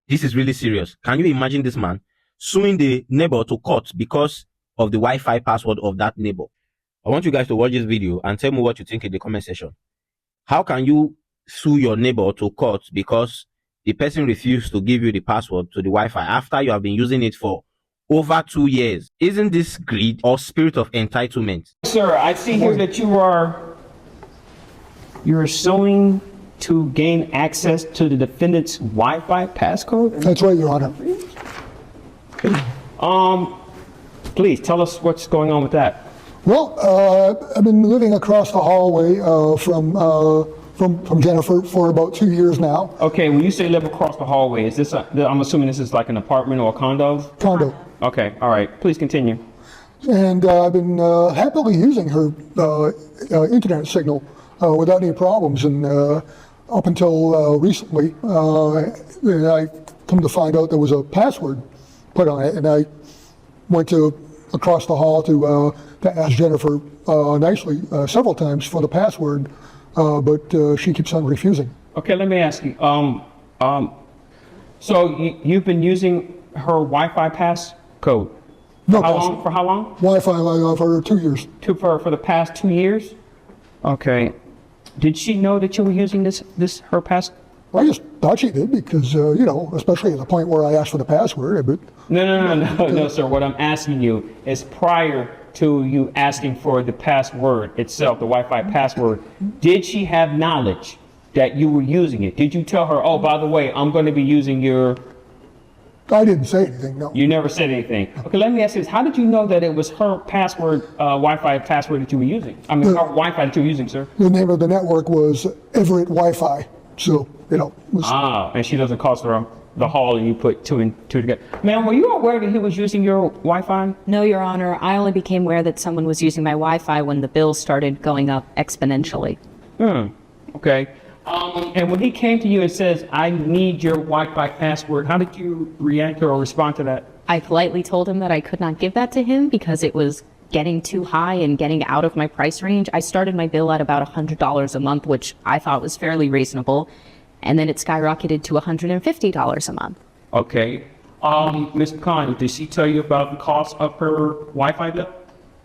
This is really serious. Can you imagine this man suing the neighbor to court because of the Wi-Fi password of that neighbor? I want you guys to watch this video and tell me what you think in the comment section. How can you sue your neighbor to court because the person refused to give you the password to the Wi-Fi after you have been using it for over 2 years? Isn't this greed or spirit of entitlement? Sir, I see here that you're suing to gain access to the defendant's Wi-Fi passcode? That's right, Your Honor. Please tell us what's going on with that. Well, I've been living across the hallway from Jennifer for about 2 years now. Okay, when you say live across the hallway, is this I'm assuming this is like an apartment or a condo? Condo. Okay, all right. Please continue. And I've been happily using her internet signal without any problems. And up until recently, I come to find out there was a password put on it, and I went across the hall to ask Jennifer nicely several times for the password, but she keeps on refusing. Okay, let me ask you. So you've been using her Wi-Fi passcode? No, how long? For how long? Wi-Fi for 2 years. For the past 2 years? Okay. Did she know that you were using her pass? I just thought she did because, especially at the point where I asked for the password. But No, sir. What I'm asking you is prior to you asking for the password itself, the Wi-Fi password, did she have knowledge that you were using it? Did you tell her, oh, by the way, I'm going to be using your... I didn't say anything, no. You never said anything. Okay, let me ask you this. How did you know that it was her password, Wi-Fi password that you were using? I mean, her Wi-Fi that you were using, sir? The name of the network was Everett Wi-Fi. So, and she doesn't cost her the hall, and you put two and two together. Ma'am, were you aware that he was using your Wi-Fi? No, Your Honor. I only became aware that someone was using my Wi-Fi when the bills started going up exponentially. Okay. And when he came to you and says, I need your Wi-Fi password, how did you react or respond to that? I politely told him that I could not give that to him because it was getting too high and getting out of my price range. I started my bill at about $100 a month, which I thought was fairly reasonable. And then it skyrocketed to $150 a month. Okay. Mr. Khan, did she tell you about the cost of her Wi-Fi bill?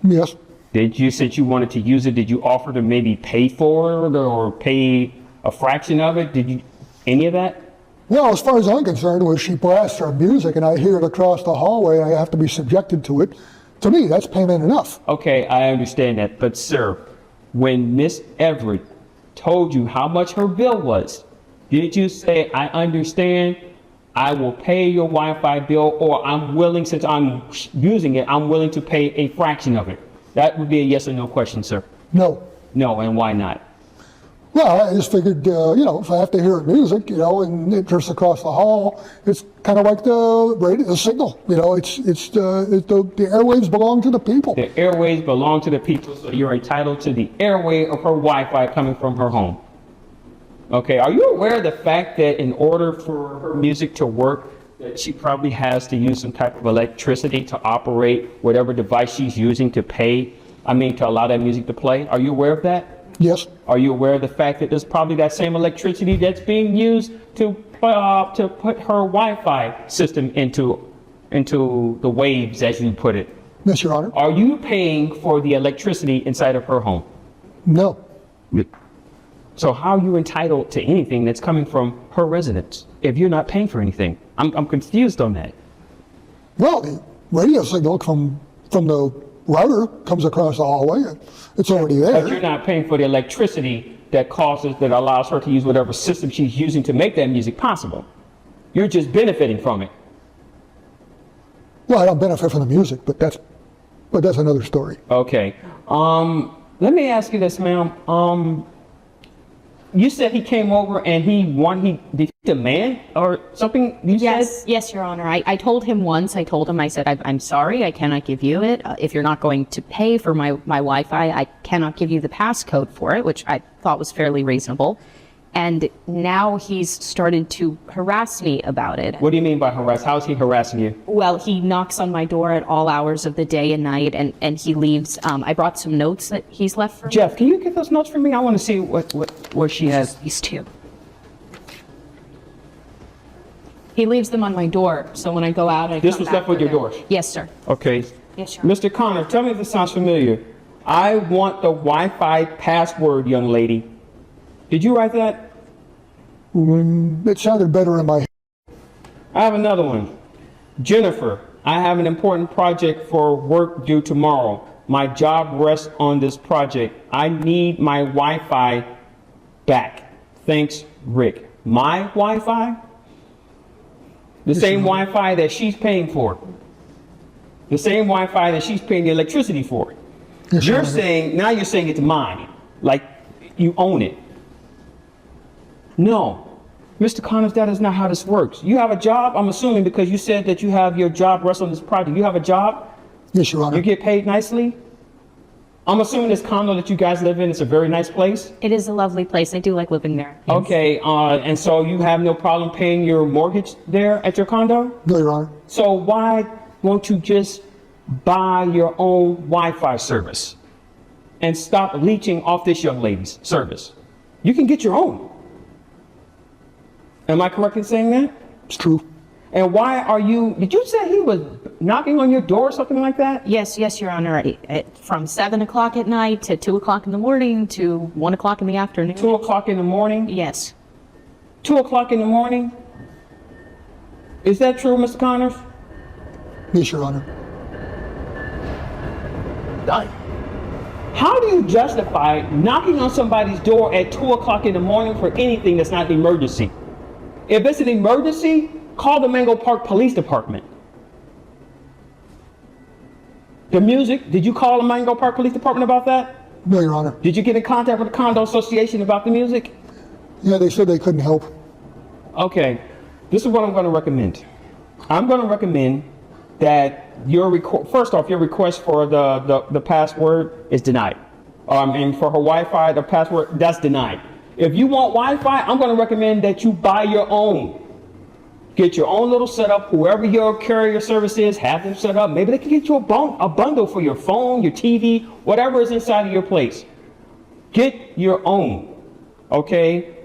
Yes. Did you, since you wanted to use it, did you offer to maybe pay for it or pay a fraction of it? Did you, any of that? Well, as far as I'm concerned, when she blasts her music and I hear it across the hallway and I have to be subjected to it, to me, that's payment enough. Okay, I understand that. But sir, when Miss Everett told you how much her bill was, did you say, I understand, I will pay your Wi-Fi bill, or I'm willing, since I'm using it, I'm willing to pay a fraction of it? That would be a yes or no question, sir. No. No, and why not? Well, I just figured, if I have to hear music, and it drifts across the hall, it's kind of like the radio, the signal. The airwaves belong to the people. The airwaves belong to the people, so you're entitled to the airway of her Wi-Fi coming from her home. Okay, are you aware of the fact that in order for her music to work, that she probably has to use some type of electricity to operate whatever device she's using to allow that music to play? Are you aware of that? Yes. Are you aware of the fact that there's probably that same electricity that's being used to put her Wi-Fi system into the waves, as you put it? Yes, Your Honor. Are you paying for the electricity inside of her home? No. So how are you entitled to anything that's coming from her residence if you're not paying for anything? I'm confused on that. Well, the radio signal from the router comes across the hallway. It's already there. But you're not paying for the electricity that allows her to use whatever system she's using to make that music possible. You're just benefiting from it. Well, I don't benefit from the music, but that's another story. Okay. Let me ask you this, ma'am. You said he came over and did he demand or something? Yes, Your Honor. I told him once. I said, I'm sorry, I cannot give you it. If you're not going to pay for my Wi-Fi, I cannot give you the passcode for it, which I thought was fairly reasonable. And now he's started to harass me about it. What do you mean by harass? How is he harassing you? Well, he knocks on my door at all hours of the day and night, and he leaves. I brought some notes that he's left for me. Jeff, can you get those notes for me? I want to see what she has. These two. He leaves them on my door, so when I go out, I This come was back left with for your them. door? Yes, sir. Okay. Yes, sir. Mr. Connor, tell me if this sounds familiar. I want the Wi-Fi password, young lady. Did you write that? It sounded better in my head. I have another one. Jennifer, I have an important project for work due tomorrow. My job rests on this project. I need my Wi-Fi back. Thanks, Rick. My Wi-Fi? The same Wi-Fi that she's paying for. The same Wi-Fi that she's paying the electricity for. Yes, Your You're Honor. saying, now you're saying it's mine. Like you own it. No. Mr. Connors, that is not how this works. You have a job, I'm assuming, because you said that you have your job rests on this project. You have a job? Yes, Your Honor. You get paid nicely? I'm assuming this condo that you guys live in is a very nice place? It is a lovely place. I do like living there. Yes. Okay, and so you have no problem paying your mortgage there at your condo? No, Your Honor. So why won't you just buy your own Wi-Fi service and stop leeching off this young lady's service? You can get your own. Am I correct in saying that? It's true. And why are you, did you say he was knocking on your door or something like that? Yes, yes, Your Honor. From 7 o'clock at night to 2 o'clock in the morning to 1 o'clock in the afternoon. 2 o'clock in the morning? Yes. 2 o'clock in the morning? Is that true, Mr. Connors? Yes, Your Honor. How do you justify knocking on somebody's door at 2 o'clock in the morning for anything that's not an emergency? If it's an emergency, call the Mango Park Police Department. The music, did you call the Mango Park Police Department about that? No, Your Honor. Did you get in contact with the condo association about the music? Yeah, they said they couldn't help. Okay, this is what I'm going to recommend. I'm going to recommend that first off, your request for the password is denied. And for her Wi-Fi, the password, that's denied. If you want Wi-Fi, I'm going to recommend that you buy your own. Get your own little setup. Whoever your carrier service is, have them set up. Maybe they can get you a bundle for your phone, your TV, whatever is inside of your place. Get your own, okay?